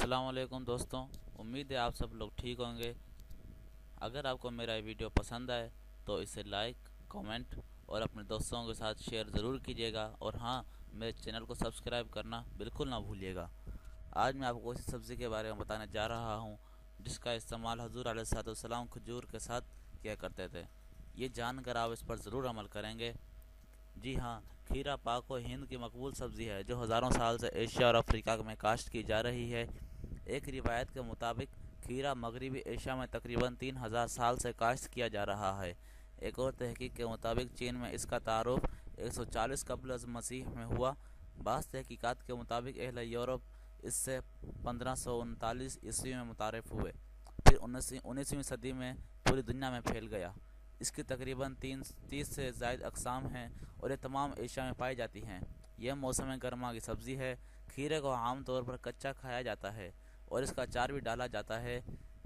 अस्सलाम वालेकुम दोस्तों। उम्मीद है आप सब लोग ठीक होंगे। अगर आपको मेरा ये वीडियो पसंद आए तो इसे लाइक, कमेंट और अपने दोस्तों के साथ शेयर ज़रूर कीजिएगा। और हाँ, मेरे चैनल को सब्सक्राइब करना बिल्कुल ना भूलिएगा। आज मैं आपको उसी सब्ज़ी के बारे में बताने जा रहा हूँ जिसका इस्तेमाल हजूर अलैहिस्सलाम खजूर के साथ किया करते थे। ये जानकर आप इस पर ज़रूर अमल करेंगे। जी हाँ, खीरा पाक व हिंद की मकबूल सब्ज़ी है जो हज़ारों साल से एशिया और अफ्रीका में काश्त की जा रही है। एक रिवायत के मुताबिक खीरा मगरबी एशिया में तकरीबन 3000 साल से काश्त किया जा रहा है। एक और तहकीक के मुताबिक चीन में इसका तारुफ 140 कबल अज़ मसीह में हुआ। बाज़ तहकीकात के मुताबिक अहले यूरोप इससे 1539 ईस्वी में मुतारफ़ हुए, फिर 19वीं सदी में पूरी दुनिया में फैल गया। इसकी तकरीबन 30 से ज़ायद अक़साम हैं और ये तमाम एशिया में पाई जाती हैं। यह मौसम गर्मा की सब्ज़ी है। खीरे को आम तौर पर कच्चा खाया जाता है और इसका अचार भी डाला जाता है।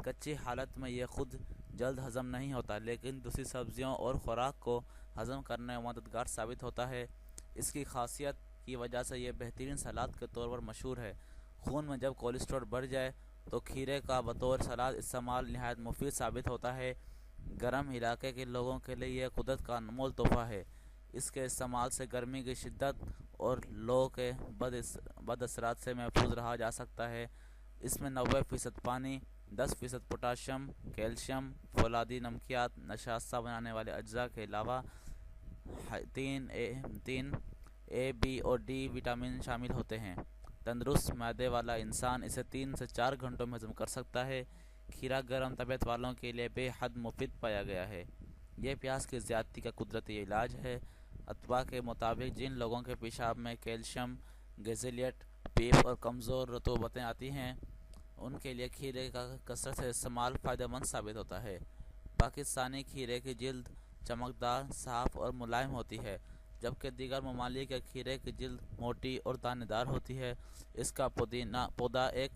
कच्ची हालत में यह खुद जल्द हज़म नहीं होता, लेकिन दूसरी सब्ज़ियों और ख़ुराक को हज़म करने में मददगार साबित होता है। इसकी खासियत की वजह से यह बेहतरीन सलाद के तौर पर मशहूर है। खून में जब कोलेस्ट्रॉल बढ़ जाए तो खीरे का बतौर सलाद इस्तेमाल नहायत मुफीद साबित होता है। गर्म इलाके के लोगों के लिए यह कुदरत का अनमोल तोहफ़ा है। इसके इस्तेमाल से गर्मी की शिद्दत और लो के बद असरात से महफूज रहा जा सकता है। इसमें 90% पानी, 10% पोटाशियम, कैल्शियम, फौलादी नमकियात, नशास्ता बनाने वाले अज्जा के अलावा 3 ए, बी और डी विटामिन शामिल होते हैं। तंदुरुस्त मैदे वाला इंसान इसे 3 से 4 घंटों में हजम कर सकता है। खीरा गर्म तबीयत वालों के लिए बेहद मुफीद पाया गया है। यह प्यास की ज़्यादती का कुदरती इलाज है। अतबा के मुताबिक जिन लोगों के पेशाब में कैल्शियम, गैजेलियट, पीप और कमज़ोर रतूबतें आती हैं, उनके लिए खीरे का कसरत से इस्तेमाल फ़ायदेमंद साबित होता है। पाकिस्तानी खीरे की जिल्द चमकदार, साफ़ और मुलायम होती है, जबकि दीगर ममालिक के खीरे की जिल्द मोटी और दानेदार होती है। इसका पौधा एक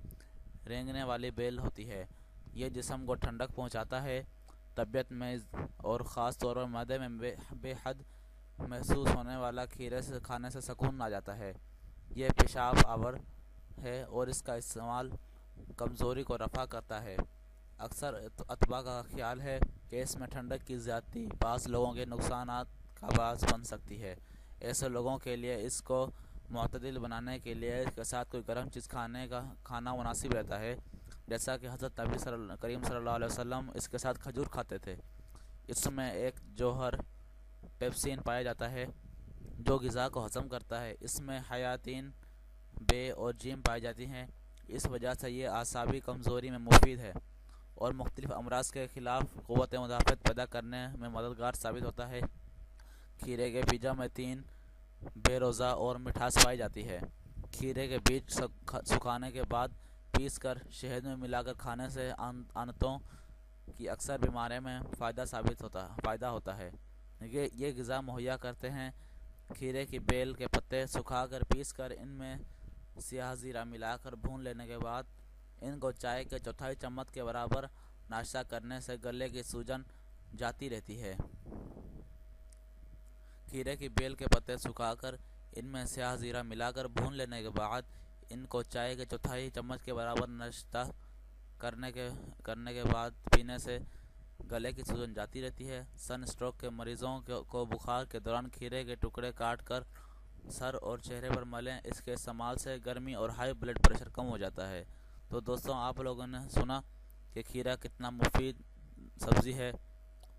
रेंगने वाली बेल होती है। यह जिस्म को ठंडक पहुंचाता है। तबीयत में और ख़ास तौर पर मैदे में बेहद महसूस होने वाला खीरे से खाने से सुकून आ जाता है। यह पेशाब आवर है और इसका इस्तेमाल कमज़ोरी को रफ़ा करता है। अक्सर अतबा का ख्याल है कि इसमें ठंडक की ज़्यादती बाज़ लोगों के नुकसानात का बाज़ बन सकती है। ऐसे लोगों के लिए इसको मुतदिल बनाने के लिए इसके साथ कोई गर्म चीज़ खाना मुनासिब रहता है, जैसा कि हज़रत नबी करीम सल्लल्लाहु अलैहि वसल्लम इसके साथ खजूर खाते थे। इसमें एक जौहर पेप्सिन पाया जाता है जो ग़िज़ा को हज़म करता है। इसमें हयातीन, बे और जीम पाई जाती हैं। इस वजह से ये आसाबी कमज़ोरी में मुफीद है और मुख्तलिफ़ अमराज़ के ख़िलाफ़ क़ुव्वत मुदाफ़अत पैदा करने में मददगार साबित होता है। खीरे के बीजों में 3 बेरोज़ा और मिठास पाई जाती है। खीरे के बीज सुखाने के बाद पीस कर शहद में मिलाकर खाने से आंतों की अक्सर बीमारियों में फ़ायदा होता है। ये ग़िज़ा मुहैया करते हैं। खीरे की बेल के पत्ते सुखाकर पीस कर इनमें सियाह ज़ीरा मिलाकर भून लेने के बाद इनको चाय के चौथाई चम्मच के बराबर नाश्ता करने से गले की सूजन जाती रहती है। खीरे की बेल के पत्ते सुखाकर इनमें स्याह ज़ीरा मिलाकर भून लेने के बाद इनको चाय के चौथाई चम्मच के बराबर नाश्ता करने के बाद पीने से गले की सूजन जाती रहती है। सन स्ट्रोक के मरीज़ों को बुखार के दौरान खीरे के टुकड़े काट कर सर और चेहरे पर मलें। इसके इस्तेमाल से गर्मी और हाई ब्लड प्रेशर कम हो जाता है। तो दोस्तों, आप लोगों ने सुना कि खीरा कितना मुफीद सब्ज़ी है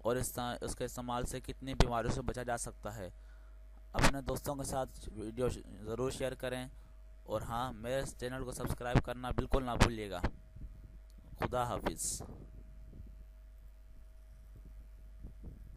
और उसके इस्तेमाल से कितनी बीमारियों से बचा जा सकता है। अपने दोस्तों के साथ वीडियो ज़रूर शेयर करें और हाँ, मेरे चैनल को सब्सक्राइब करना बिल्कुल ना भूलिएगा। खुदा हाफिज़।